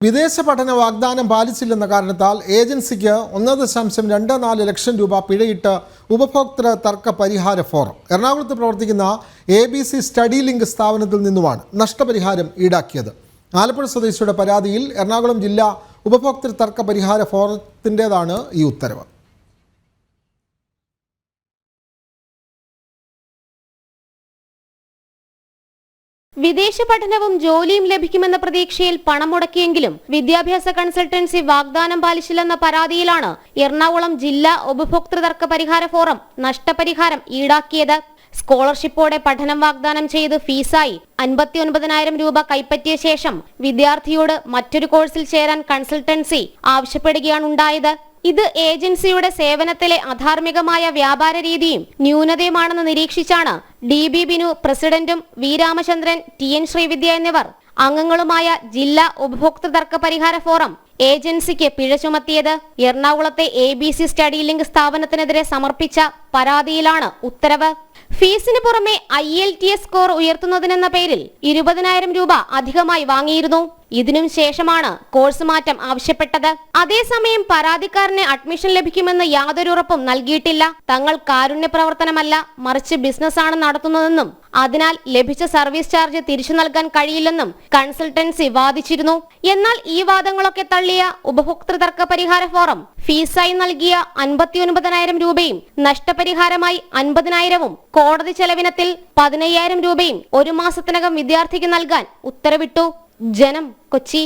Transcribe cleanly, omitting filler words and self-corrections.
വിദേശ പഠന വാഗ്ദാനം പാലിച്ചില്ലെന്ന കാരണത്താൽ ഏജൻസിക്ക് 1.24 ലക്ഷം രൂപ പിഴയിട്ട് ഉപഭോക്തൃ തർക്ക പരിഹാര ഫോറം. എറണാകുളത്ത് പ്രവർത്തിക്കുന്ന ABC സ്റ്റഡി ലിങ്ക് സ്ഥാപനത്തിൽ നിന്നുമാണ് നഷ്ടപരിഹാരം ഈടാക്കിയത്. ആലപ്പുഴ സ്വദേശിയുടെ പരാതിയിൽ എറണാകുളം ജില്ലാ ഉപഭോക്തൃ തർക്ക പരിഹാര ഫോറത്തിൻ്റേതാണ് ഈ ഉത്തരവ്. വിദേശ പഠനവും ജോലിയും ലഭിക്കുമെന്ന പ്രതീക്ഷയിൽ പണം മുടക്കിയെങ്കിലും വിദ്യാഭ്യാസ കൺസൾട്ടൻസി വാഗ്ദാനം പാലിച്ചില്ലെന്ന പരാതിയിലാണ് എറണാകുളം ജില്ലാ ഉപഭോക്തൃ തർക്ക പരിഹാര ഫോറം നഷ്ടപരിഹാരം ഈടാക്കിയത്. സ്കോളർഷിപ്പോടെ പഠനം വാഗ്ദാനം ചെയ്ത് ഫീസായി 59,000 രൂപ കൈപ്പറ്റിയ ശേഷം വിദ്യാർത്ഥിയോട് മറ്റൊരു കോഴ്സിൽ ചേരാൻ കൺസൾട്ടൻസി ആവശ്യപ്പെടുകയാണുണ്ടായത്. ഇത് ഏജൻസിയുടെ സേവനത്തിലെ അധാർമികമായ വ്യാപാര രീതിയും ന്യൂനതയുമാണെന്ന് നിരീക്ഷിച്ചാണ് DB ബിനു പ്രസിഡന്റും V രാമചന്ദ്രൻ, TN ശ്രീവിദ്യ എന്നിവർ അംഗങ്ങളുമായ ജില്ലാ ഉപഭോക്തൃ തർക്ക പരിഹാര ഫോറം ഏജൻസിക്ക് പിഴ ചുമത്തിയത്. എറണാകുളത്തെ ABC സ്റ്റഡി ലിങ്ക് സ്ഥാപനത്തിനെതിരെ സമർപ്പിച്ച പരാതിയിലാണ് ഉത്തരവ്. ഫീസിന് പുറമെ IELTS സ്കോർ ഉയർത്തുന്നതിനെന്ന പേരിൽ 20,000 രൂപ അധികമായി വാങ്ങിയിരുന്നു. ഇതിനും ശേഷമാണ് കോഴ്സ് മാറ്റം ആവശ്യപ്പെട്ടത്. അതേസമയം പരാതിക്കാരന് അഡ്മിഷൻ ലഭിക്കുമെന്ന് യാതൊരു ഉറപ്പും നൽകിയിട്ടില്ല. തങ്ങൾ കാരുണ്യ പ്രവർത്തനമല്ല, മറിച്ച് ബിസിനസ്സാണ് നടത്തുന്നതെന്നും അതിനാൽ ലഭിച്ച സർവീസ് ചാർജ് തിരിച്ചു നൽകാൻ കഴിയില്ലെന്നും കൺസൾട്ടൻസി വാദിച്ചിരുന്നു. എന്നാൽ ഈ വാദങ്ങളൊക്കെ തള്ളിയ ഉപഭോക്തൃ തർക്ക പരിഹാര ഫോറം ഫീസായി നൽകിയ 59,000 രൂപയും നഷ്ടപരിഹാരമായി 50,000-ഉം കോടതി ചെലവിനത്തിൽ 15,000 രൂപയും ഒരു മാസത്തിനകം വിദ്യാർത്ഥിക്ക് നൽകാൻ ഉത്തരവിട്ടു. ജനം, കൊച്ചി.